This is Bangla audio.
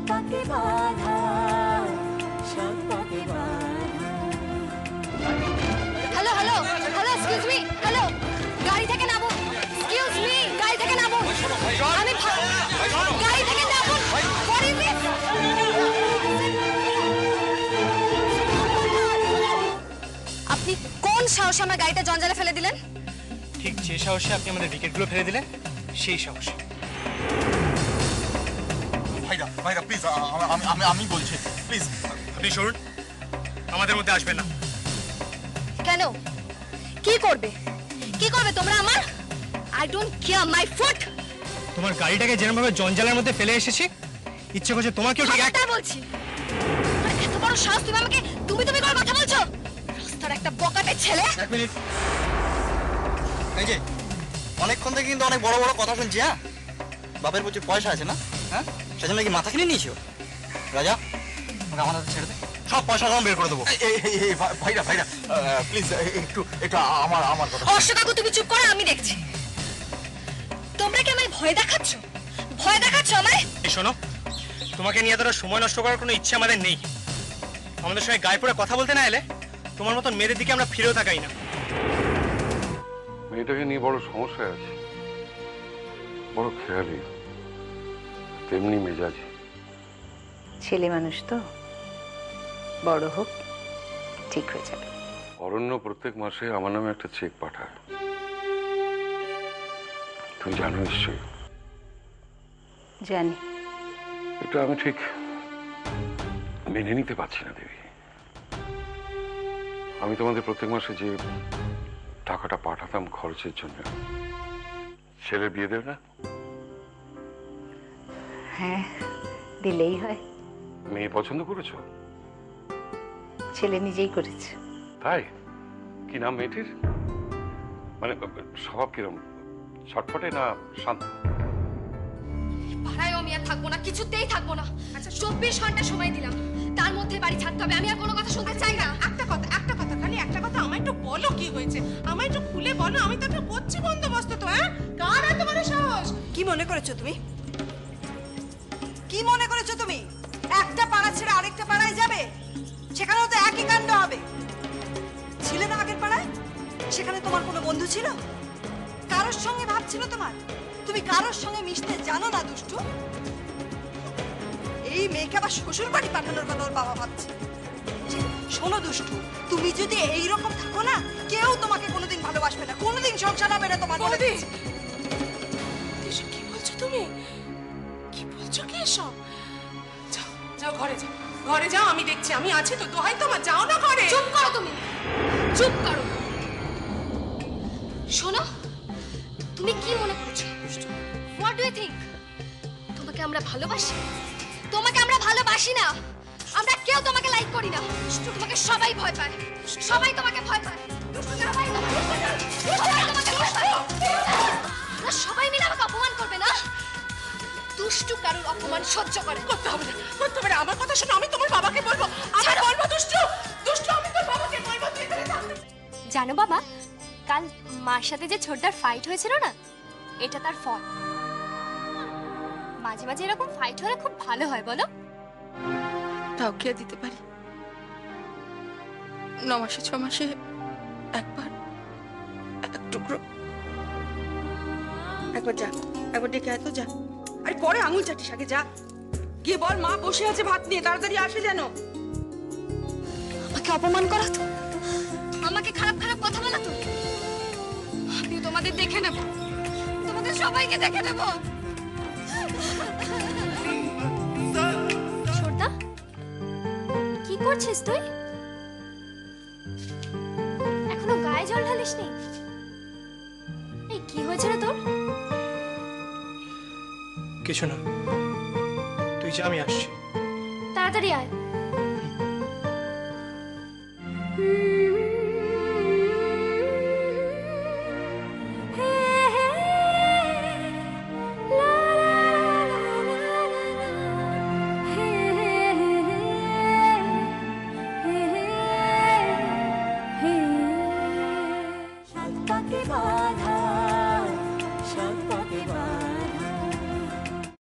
পাকে বাঁধা, সাত পাকে বাঁধা। Hello hello hello, excuse me, hello, গাড়ি থেকে নামুন, এক্সকিউজ মি, গাড়ি থেকে নামুন, আমি গাড়ি থেকে নামুন, What is this? আপনি কোন সাহসে আমার গাড়িটা জঞ্জালে ফেলে দিলেন? ঠিক যে সাহসে আপনি আমাদের উইকেটগুলো ফেলে দিলেন সেই সাহসে। ভাইরা ভাইরা প্লিজ, আমি বলছি প্লিজ আপনি শুনুন, আমাদের মধ্যে আসবেন না। কেন? কি করবে? কি করবে তোমরা আমার? I don't care my foot. তোমার গাড়িটাকে যেরকমভাবে জঞ্জালের মধ্যে ফেলে এসেছি, ইচ্ছে করছে তোমাকেও ঠিক একটা বলছি, এত বড় সাহস তুমি আমাকে তুমি করে কথা বলছো? রাস্তার একটা বকাটে ছেলে। এক মিনিট, এই যে অনেকক্ষণ থেকে কিন্তু অনেক বড় বড় কথা শুনছি। হ্যাঁ, বাপের প্রচুর পয়সা আছে না? হ্যাঁ, সেজন্য কি মাথা কিনে নিয়েছো? রাজা, আমাকে আমার হাতে ছেড়ে দে, সব পয়সা আমি বের করে দেবো। ভাইরা ভাইরা প্লিজ একটু এটা আমার কথা। অর্ষ কাকু তুমি চুপ করো, আমি দেখছি। তোমরা কি আমায় ভয় দেখাচ্ছ? ভয় দেখাচ্ছ আমায়? এই শোনো, তোমাকে নিয়ে এতটা সময় নষ্ট করার কোনো ইচ্ছে আমাদের নেই। আমাদের সঙ্গে গায়ে পড়ে কথা বলতে না এলে তোমার মতন মেয়েদের দিকে আমরা ফিরেও তাকাই না। মেয়েটাকে নিয়ে বড় সমস্যায় আছে, বড় খেয়ালি, তেমনি মেজাজি। ছেলে মানুষ তো, বড় হোক, ঠিক হয়ে যাবে। অরণ্য প্রত্যেক মাসে আমার নামে একটা চেক পাঠায়, তুমি জানো নিশ্চয়ই। জানি। এটা আমি ঠিক মেনে নিতে পারছি না দেবী। আমি তোমাদের প্রত্যেক মাসে যে টাকাটা পাঠাতাম খরচের জন্য, ছেলের বিয়ে দেবে না? হ্যাঁ, দিলেই হয়। মেয়ে পছন্দ করেছো? ছেলে নিজেই করেছে। তাই? কি নাম মেয়েটির? মানে স্বভাব কিরম, ছটফটে না শান্ত? পাড়ায় আমি আর থাকবো না, কিছুতেই থাকবো না। আচ্ছা 24 ঘন্টা সময় দিলাম, তার মধ্যে বাড়ি ছাড়তে হবে। আমি আর কোনো কথা শুনতে চাই না। একটা কথা খালি একটা কথা, আমায় একটু বলো কি হয়েছে, আমায় একটু খুলে বলো। আমি তো একটা করছি বন্দোবস্ত তো। হ্যাঁ, কার এত বড় সাহস? কি মনে করেছো তুমি? কি মনে করেছো তুমি? একটা পাড়া ছেড়ে আরেকটা পাড়ায় যাবে? সেখানেও তো একই কাণ্ড হবে। ছিলে না আগের পাড়ায়? সেখানে তোমার কোনো বন্ধু ছিল? কারোর সঙ্গে ভাব ছিল তোমার? তুমি কারোর সঙ্গে মিশতে জানো না দুষ্টু? এই মেয়েকে আবার শ্বশুর বাড়ি পাঠানোর কথা ওর বাবা ভাবছে। শোনো দুষ্টু, তুমি যদি এইরকম থাকো না, কেউ তোমাকে কোনোদিন ভালোবাসবে না, কোনোদিন সংসার হবে না তোমার। বলে দিচ্ছি। এসব কি বলছো তুমি? কি বলছো কি এসব? যাও যাও, ঘরে যাও, ঘরে যাও, আমি দেখছি, আমি আছি তো। দোহাই তোমার, যাও না ঘরে। চুপ করো তুমি, চুপ করো। শোনো, তুমি কি মনে করছো? What do you think? তোমাকে আমরা ভালোবাসি? তোমাকে আমরা ভালোবাসি না। আমরা কেউ তোমাকে লাইক করি না। তোমাকে সবাই ভয় পায়, সবাই তোমাকে ভয় পায়, সবাই তোমাকে ভয় পায়, সবাই তোমাকে ভয় পায়। না, সবাই মিলে আমাকে অপমান করবে না? দুষ্টু কারোর অপমান সহ্য করে? করতে হবে না, করতে হবে না। আমার কথা শোনো, আমি তোমার বাবাকে বলবো। আমি বলবো দুষ্টু, দুষ্টু, আমি তোর বাবাকে বলবো। তুই এখানে থাক। জানো বাবা, কাল মার সাথে যে ছোটদার ফাইট হয়েছিল না, এটা তার ফল। মাঝে মাঝে এরকম ফাইট হলে খুব ভালো হয়, বলো? তাও কে দিতে পারি? 9 মাসে 6 মাসে একবার, এক টুকরো। একবার যা, একবার ডেকে আয় তো, যা। আরে পরে আঙুল চাটিস, আগে যা। গিয়ে বল মা বসে আছে ভাত নিয়ে, তাড়াতাড়ি আসে যেন। আমাকে অপমান করা তো, আমাকে খারাপ খারাপ কথা বলা তো। আমি তোমাদের দেখে নেব, তোমাদের সবাইকে দেখে নেব। ছোটদা, কি করছিস তুই? এখনো গায়ে জল ঢালিসনি? এই কি হয়েছে রে তোর? কিছু না, তুই যা, আমি আসছি। তাড়াতাড়ি আয়।